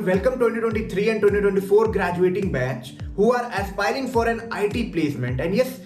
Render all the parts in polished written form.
welcome 2023 and 2024 graduating batch who are aspiring for an IT placement and yes,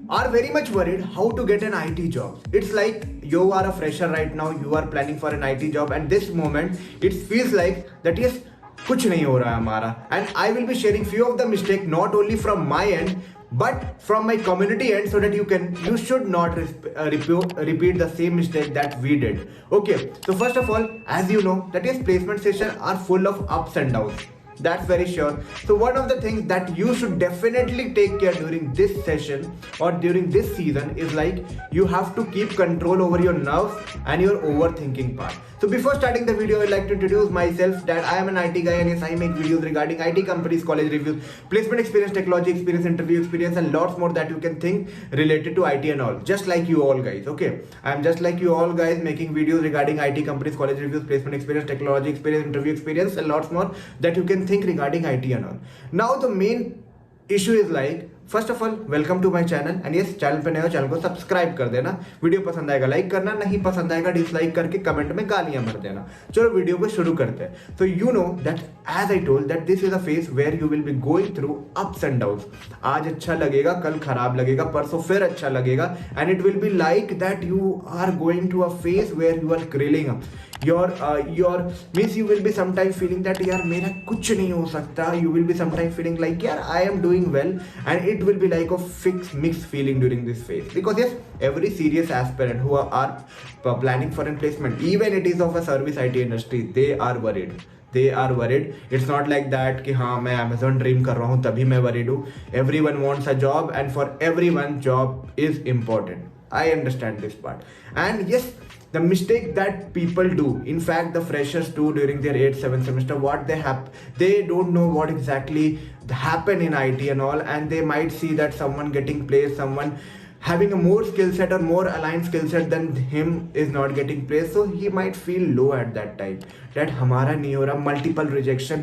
are very much worried how to get an IT job. It's like you are a fresher right now, you are planning for an IT job and this moment it feels like that yes, कुछ नहीं हो रहा है हमारा and I will be sharing few of the mistake not only from my end but from my community end so that you should not repeat the same mistake that we did. Okay, so first of all, as you know that is placement session are full of ups and downs. That's very sure. So one of the things that you should definitely take care during this session or during this season is like you have to keep control over your nerves and your overthinking part. So before starting the video, I'd like to introduce myself that I am an IT guy and yes, I make videos regarding IT companies, college reviews, placement experience, technology experience, interview experience and lots more that you can think related to IT and all. Just like you all guys, okay? I'm just like you all guys making videos regarding IT companies, college reviews, placement experience, technology experience, interview experience and lots more that you can think regarding IT and all. Now the main issue is like first of all welcome to my channel and yes channel पे नए हो channel को subscribe कर देना, video पसंद आएगा like करना, नहीं पसंद आएगा डिसलाइक करके कमेंट में गालियां भर देना. चलो वीडियो को शुरू करते हैं. तो you know that as I told that this is a phase where you will be going through ups and downs. आज अच्छा लगेगा, कल खराब लगेगा, परसों फिर अच्छा लगेगा and it will be like that you are going to a phase where you are grilling up your means you will be sometime feeling that यार मेरा कुछ नहीं हो सकता. You will be sometime feeling like यार I am doing well and it will be like a mixed feeling during this phase because yes, every serious aspirant who are planning for a placement, even it is of a service IT industry, they are worried. It's not like that कि हाँ मैं Amazon dream कर रहा हूँ तभी मैं worried हूँ. Everyone wants a job and for everyone job is important. I understand this part and yes, the mistake that people do, in fact the freshers do during their 8th 7th semester, what they don't know what exactly happen in IT and all, and they might see that someone getting placed, someone having a more skill set or more aligned skill set than him is not getting placed, so he might feel low at that time that हमारा नहीं हो रहा, multiple rejection,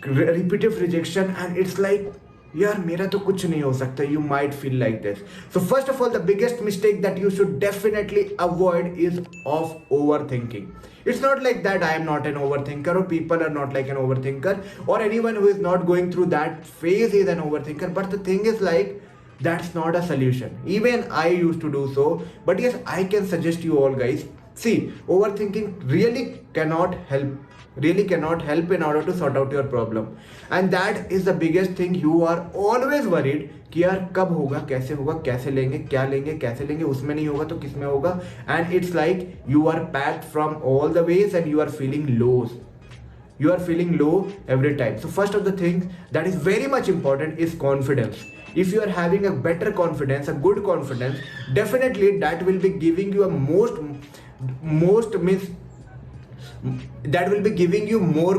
repetitive rejection and it's like यार मेरा तो कुछ नहीं हो सकता. You might feel like this. So first of all, the biggest mistake that you should definitely avoid is of overthinking. It's not like that I am not an overthinker or people are not like an overthinker or anyone who is not going through that phase is an overthinker, but the thing is like that's not a solution. Even I used to do so, but yes, I can suggest you all guys, see, overthinking really cannot help in order to sort out your problem and that is the biggest thing. You are always worried कि यार कब होगा, कैसे लेंगे, क्या लेंगे, कैसे लेंगे, उसमें नहीं होगा तो किस में होगा and it's like you are packed from all the ways and you are feeling low every time. So first of the things that is very much important is confidence. If you are having a better confidence, a good confidence, definitely that will be giving you a most means that will be giving you more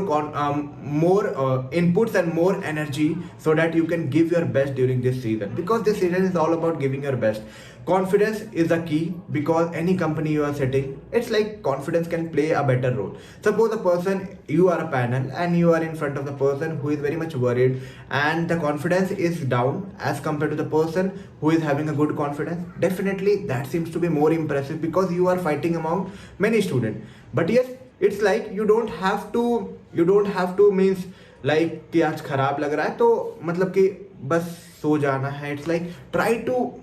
inputs and more energy so that you can give your best during this season because this season is all about giving your best. Confidence is the key because any company you are setting, it's like confidence can play a better role. Suppose a person, you are a panel and you are in front of the person who is very much worried and the confidence is down as compared to the person who is having a good confidence. Definitely that seems to be more impressive because you are fighting among many students. But yes, it's like you don't have to means like कि आज खराब लग रहा है तो मतलब कि बस सो जाना है. It's like try to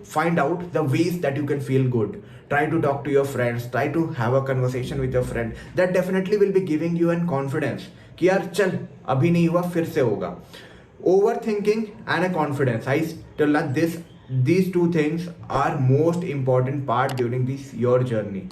find out the ways that you can feel good. Try to talk to your friends, try to have a conversation with your friend. That definitely will be giving you an confidence कि यार चल अभी नहीं हुआ फिर से होगा. Overthinking and a confidence, I tell that these two things are most important part during this your journey.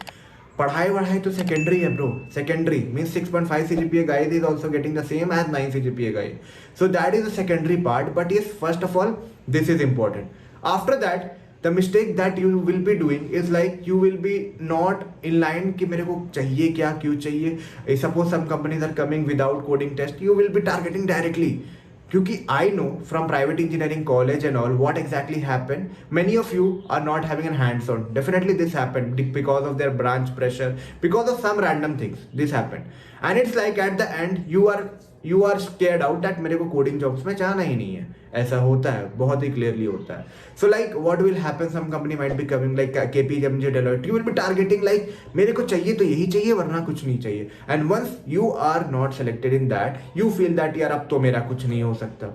पढ़ाई तो secondary है bro. Secondary means 6.5 CGPA guy is also getting the same as 9 CGPA guy. So that is the secondary part. But yes, first of all, this is important. After that, the mistake that you will be doing is like you will be not in line कि मेरे को चाहिए क्या, क्यों चाहिए. Suppose some companies are coming without coding test, you will be targeting directly. क्योंकि I know from private engineering college and all what exactly happened. Many of you are not having a hands-on. Definitely this happened because of their branch pressure, because of some random things. This happened, and it's like at the end you are you are scared out that मेरे को coding jobs में जाना ही नहीं है. ऐसा होता है, बहुत ही क्लियरली होता है. So like what will happen, some company might be coming like KPMG, Deloitte, you will be targeting like मेरे को चाहिए तो यही चाहिए वरना कुछ नहीं चाहिए. And once you are not selected in that, you feel that यार अब तो मेरा कुछ नहीं हो सकता.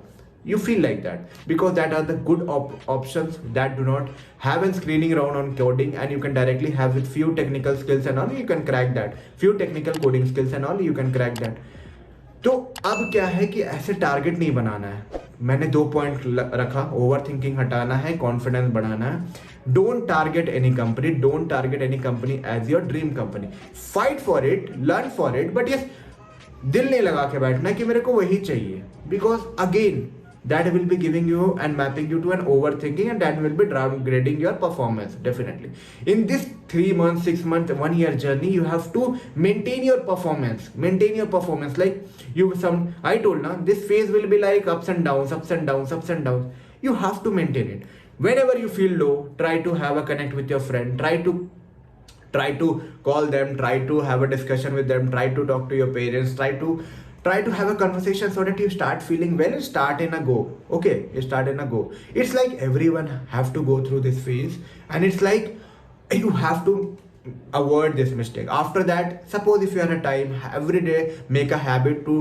You feel like that because that are the good options that do not have a screening round on coding, and you can directly have with few technical skills and all you can crack that, few technical coding skills and all you can crack that. तो अब क्या है कि ऐसे target नहीं बनाना है. मैंने 2 point रखा, ओवर थिंकिंग हटाना है, कॉन्फिडेंस बढ़ाना है. Don't target any company, don't target any company as your dream company. Fight for it, learn for it, but yes दिल नहीं लगा के बैठना कि मेरे को वही चाहिए, because again that will be giving you and mapping you to an overthinking, and that will be downgrading your performance definitely. In this 3 months, 6 months, 1 year journey, you have to maintain your performance, like I told now, this phase will be like ups and downs. You have to maintain it. Whenever you feel low, try to have a connect with your friend, try to call them, try to have a discussion with them, try to talk to your parents, try to have a conversation so that you start feeling well and start in a go. Okay, you start in a go. It's like everyone have to go through this phase, and it's like you have to avoid this mistake. After that, suppose if you have a time every day, make a habit to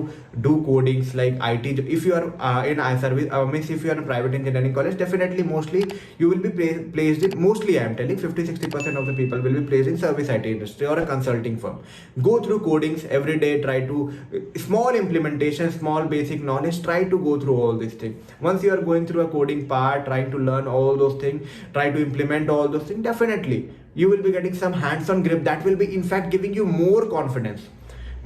do codings like IT. If you are in service, means if you are in a private engineering college, definitely mostly you will be placed in, mostly I am telling 50-60% of the people will be placed in service IT industry or a consulting firm. Go through codings every day, try to small implementation, small basic knowledge, try to go through all these things. Once you are going through a coding part, trying to learn all those things, try to implement all those things, definitely you will be getting some hands-on grip that will be in fact giving you more confidence.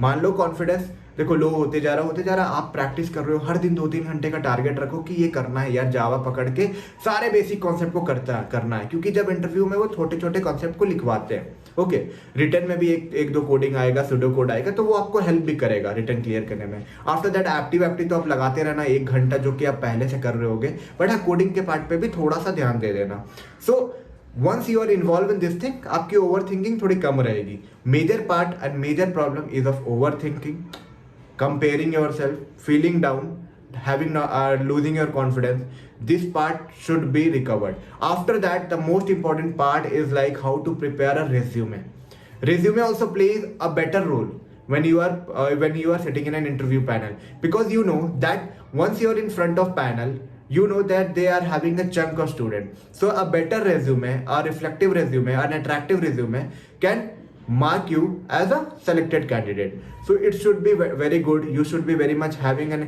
मान low confidence देखो लो होते जा रहा, आप practice कर रहे हो, हर दिन 2-3 घंटे का टारगेट रखो कि ये करना है यार, जावा पकड़ के सारे बेसिक कॉन्सेप्ट को करना है, क्योंकि जब इंटरव्यू में वो छोटे कॉन्सेप्ट को लिखवाते हैं. ओके, रिटर्न में भी एक दो कोडिंग आएगा, सुडो कोड आएगा, तो वो आपको हेल्प भी करेगा रिटर्न क्लियर करने में. आफ्टर दैट एक्टिव तो आप लगाते रहना 1 घंटा, जो कि आप पहले से कर रहे होगे, बट हाँ कोडिंग के पार्ट पे भी थोड़ा सा ध्यान दे देना. सो once you are involved in this thing, आपकी overthinking थोड़ी कम रहेगी. Major part and major problem is of overthinking, comparing yourself, feeling down, having losing your confidence. This part should be recovered. After that, the most important part is like how to prepare a resume. Resume also plays a better role when you are sitting in an interview panel, because you know that once you are in front of panel, you know that they are having a chunk of students. So a better resume, a reflective resume, an attractive resume can mark you as a selected candidate. So it should be very good. You should be very much having an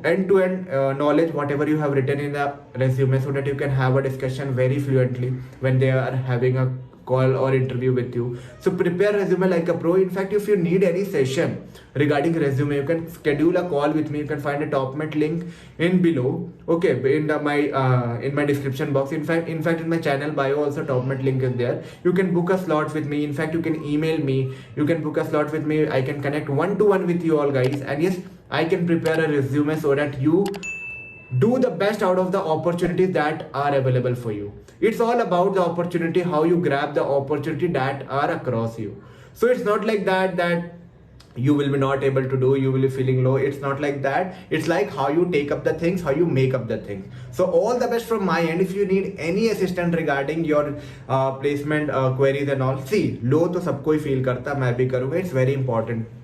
end-to-end knowledge whatever you have written in the resume, so that you can have a discussion very fluently when they are having a call or interview with you. So prepare resume like a pro. In fact, if you need any session regarding resume, you can schedule a call with me. You can find a TopMate link in below. Okay, in my description box. In fact in my channel bio also TopMate link is there. You can book a slot with me. In fact, you can email me. You can book a slot with me. I can connect 1-to-1 with you all guys. And yes, I can prepare a resume so that you do the best out of the opportunities that are available for you. It's all about the opportunity, how you grab the opportunity that are across you. So it's not like that you will be not able to do, you will be feeling low. It's not like that. It's like how you take up the things, how you make up the things. So all the best from my end. If you need any assistance regarding your placement queries and all, see, low तो सबको ही feel करता, मैं भी करूँगा. It's very important.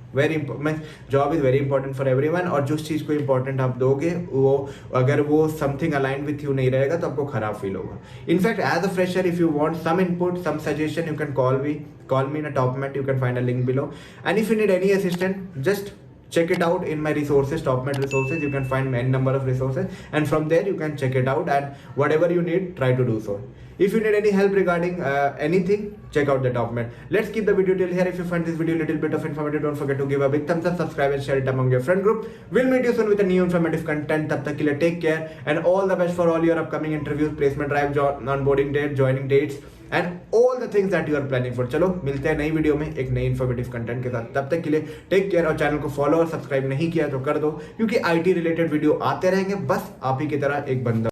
Job is very important for everyone. और जिस चीज़ को important आप दोगे, वो अगर वो समथिंग अलाइन विथ यू नहीं रहेगा तो आपको खराब फील होगा. In fact as a fresher, if you want some input, some suggestion, you can call me in a TopMate. You can find a link below. And if you need any assistance, just check it out in my resources, TopMate resources. You can find many number of resources, and from there you can check it out, and whatever you need, try to do so. If you need any help regarding anything, check out the TopMate. Let's keep the video till here. If you find this video a little bit of informative, don't forget to give a big thumbs up, subscribe and share it among your friend group. We'll meet you soon with a new informative content. Tab tak ke liye take care, and all the best for all your upcoming interviews, placement drive, onboarding date, joining dates, and all the things that you are planning for. चलो मिलते हैं नई video में एक नई informative content के साथ. तब तक के लिए टेक केयर, और चैनल को फॉलो और सब्सक्राइब नहीं किया तो कर दो, क्योंकि IT रिलेटेड वीडियो आते रहेंगे, बस आप ही की तरह एक बंदा.